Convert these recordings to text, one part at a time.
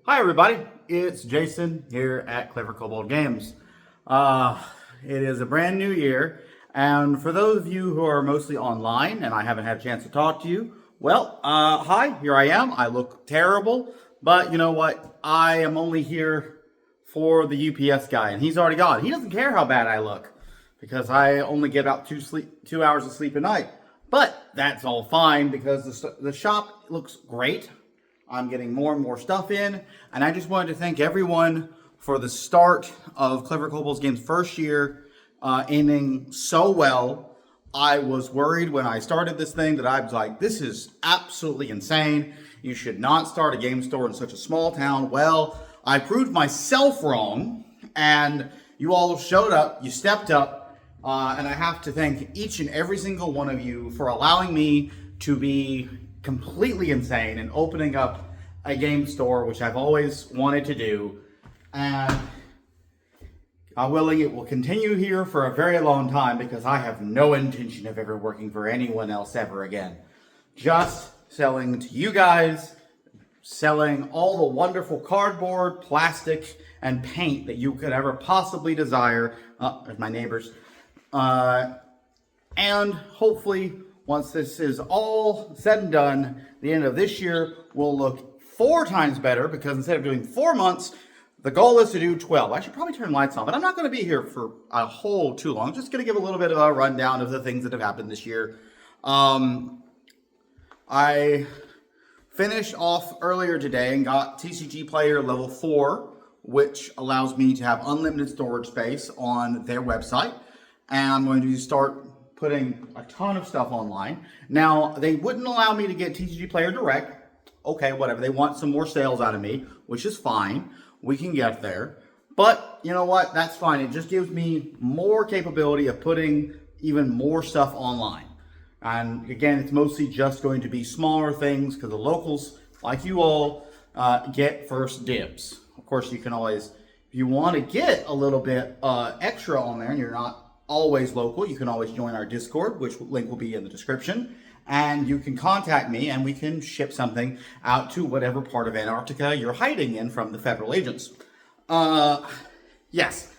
Hi everybody, it's Jason here at Clever Kobold Games. It is a brand new year, and for those of you who are mostly online and I haven't had a chance to talk to you, well, hi, here I am. I look terrible, but you know what? I am only here for the UPS guy, and he's already gone. He doesn't care how bad I look, because I only get about 2 hours of sleep a night. But that's all fine, because the shop looks great. I'm getting more and more stuff in, and I just wanted to thank everyone for the start of Clever Kobolds Games' first year ending so well. I was worried when I started this thing that I was like, this is absolutely insane. You should not start a game store in such a small town. Well, I proved myself wrong, and you all showed up, you stepped up, and I have to thank each and every single one of you for allowing me to be completely insane and opening up a game store, which I've always wanted to do. And God willing, it will continue here for a very long time, because I have no intention of ever working for anyone else ever again. Just selling to you guys, selling all the wonderful cardboard, plastic, and paint that you could ever possibly desire. There's my neighbors. And hopefully, once this is all said and done, the end of this year will look 4 times better, because instead of doing 4 months, the goal is to do 12. I should probably turn lights on, but I'm not going to be here for a whole too long. I'm just going to give a little bit of a rundown of the things that have happened this year. I finished off earlier today and got TCG Player level 4, which allows me to have unlimited storage space on their website. And I'm going to start putting a ton of stuff online. Now, they wouldn't allow me to get TCG Player Direct. Okay, whatever. They want some more sales out of me, which is fine. We can get there. But you know what? That's fine. It just gives me more capability of putting even more stuff online. And again, it's mostly just going to be smaller things, because the locals, like you all, get first dibs. Of course, you can always, if you want to get a little bit extra on there and you're not always local, you can always join our Discord, which link will be in the description, and you can contact me and we can ship something out to whatever part of Antarctica you're hiding in from the federal agents. Yes.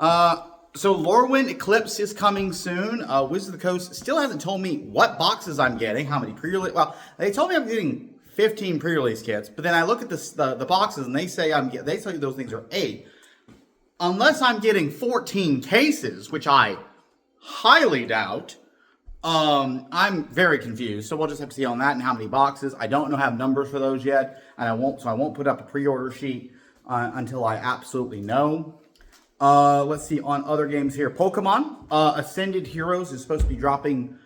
So Lorwyn Eclipse is coming soon. Wizards of the Coast still hasn't told me what boxes I'm getting, how many pre-release. Well, they told me I'm getting 15 pre-release kits, but then I look at the boxes and they say they tell you those things are 8. Unless I'm getting 14 cases, which I highly doubt, I'm very confused. So we'll just have to see on that and how many boxes. I don't have numbers for those yet, and I won't put up a pre-order sheet until I absolutely know. Let's see on other games here. Pokemon Ascended Heroes is supposed to be dropping,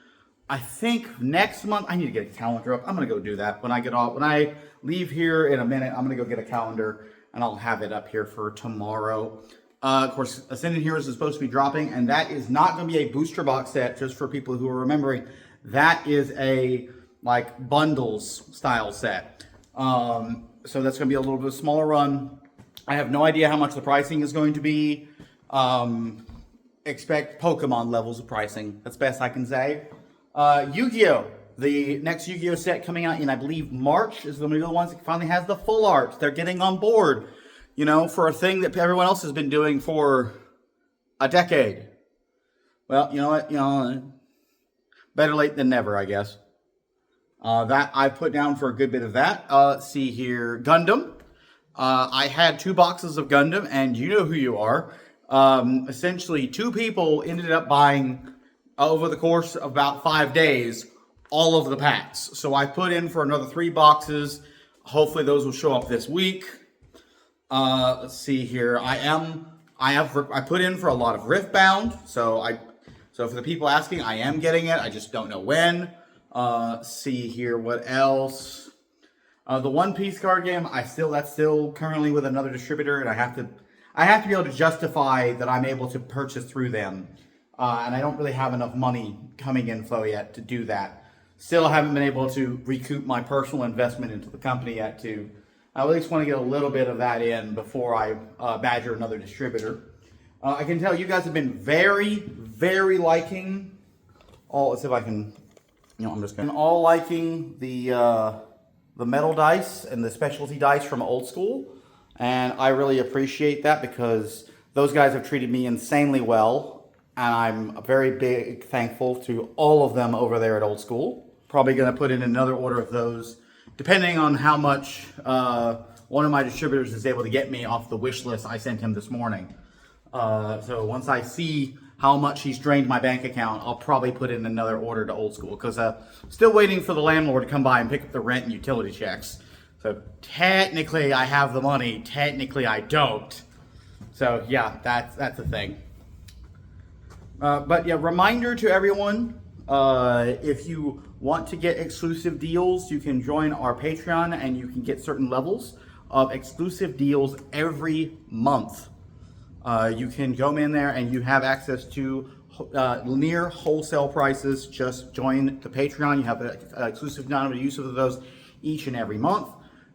I think, next month. I need to get a calendar up. I'm gonna go do that when I leave here in a minute. I'm gonna go get a calendar and I'll have it up here for tomorrow. Of course, Ascended Heroes is supposed to be dropping, and that is not going to be a booster box set, just for people who are remembering. That is a, like, bundles style set. So that's going to be a little bit smaller run. I have no idea how much the pricing is going to be. Expect Pokemon levels of pricing. That's best I can say. Yu-Gi-Oh! The next Yu-Gi-Oh! Set coming out in, I believe, March is going to be the ones that finally has the full art. They're getting on board, you know, for a thing that everyone else has been doing for a decade. Well, you know what? You know, better late than never, I guess. That I put down for a good bit of that. Let's see here. Gundam. I had 2 boxes of Gundam, and you know who you are. Essentially, 2 people ended up buying, over the course of about 5 days, all of the packs. So I put in for another 3 boxes. Hopefully those will show up this week. Let's see here. I put in for a lot of Riftbound. So for the people asking, I am getting it. I just don't know when. See here. What else? The One Piece card game. That's still currently with another distributor, and I have to be able to justify that I'm able to purchase through them. And I don't really have enough money coming in flow yet to do that. Still haven't been able to recoup my personal investment into the company yet I at least want to get a little bit of that in before I badger another distributor. I can tell you guys have been very, very liking. Let's see if I can, I'm just going to all liking the the metal dice and the specialty dice from Old School. And I really appreciate that because those guys have treated me insanely well. And I'm very big thankful to all of them over there at Old School. Probably going to put in another order of those, depending on how much one of my distributors is able to get me off the wish list I sent him this morning. So once I see how much he's drained my bank account, I'll probably put in another order to Old School because still waiting for the landlord to come by and pick up the rent and utility checks. So technically I have the money, technically I don't. So yeah, that's the thing. But yeah, reminder to everyone, if you want to get exclusive deals, you can join our Patreon and you can get certain levels of exclusive deals every month. You can go in there and you have access to near wholesale prices. Just join the Patreon. You have an exclusive amount of use of those each and every month.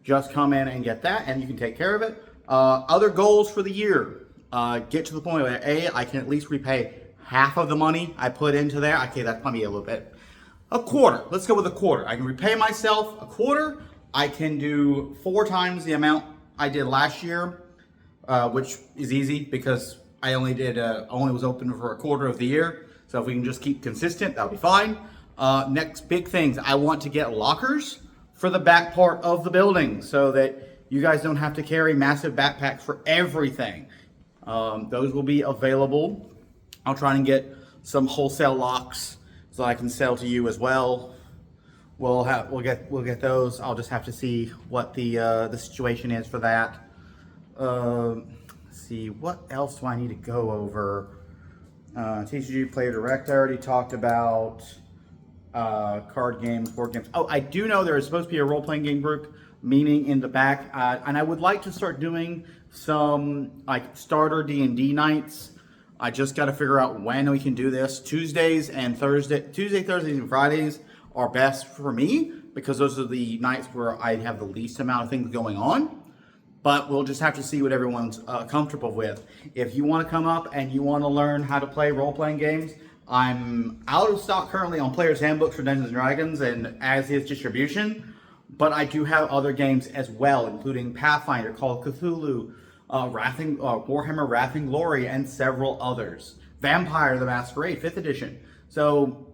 Just come in and get that and you can take care of it. Other goals for the year. Get to the point where I can at least repay half of the money I put into there. Okay, that's probably a little bit. A quarter. Let's go with a quarter. I can repay myself a quarter. I can do 4 times the amount I did last year, which is easy because I only was open for a quarter of the year. So if we can just keep consistent, that'll be fine. Next big things, I want to get lockers for the back part of the building so that you guys don't have to carry massive backpacks for everything. Those will be available. I'll try and get some wholesale locks so I can sell to you as well. We'll get those. I'll just have to see what the situation is for that. Let's see, what else do I need to go over? TCG Player Direct, I already talked about. Card games, board games. Oh, I do know there is supposed to be a role-playing game group meeting in the back, and I would like to start doing some like starter D&D nights. I just got to figure out when we can do this. Tuesdays, Thursdays, and Fridays are best for me because those are the nights where I have the least amount of things going on. But we'll just have to see what everyone's comfortable with. If you want to come up and you want to learn how to play role-playing games, I'm out of stock currently on Player's Handbooks for Dungeons & Dragons, and as is distribution. But I do have other games as well, including Pathfinder, Call of Cthulhu, Warhammer Wrath and Glory, and several others. Vampire the Masquerade, 5th edition. So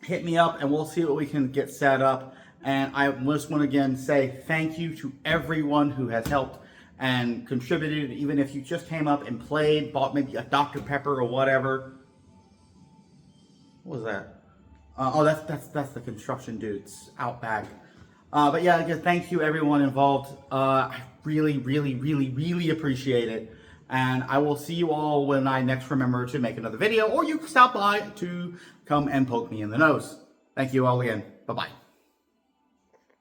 hit me up and we'll see what we can get set up. And I just want to again say thank you to everyone who has helped and contributed, even if you just came up and played, bought maybe a Dr. Pepper or whatever. What was that? Oh, that's the construction dudes out back. But yeah, again, thank you everyone involved. I really appreciate it. And I will see you all when I next remember to make another video, or you can stop by to come and poke me in the nose. Thank you all again. Bye-bye.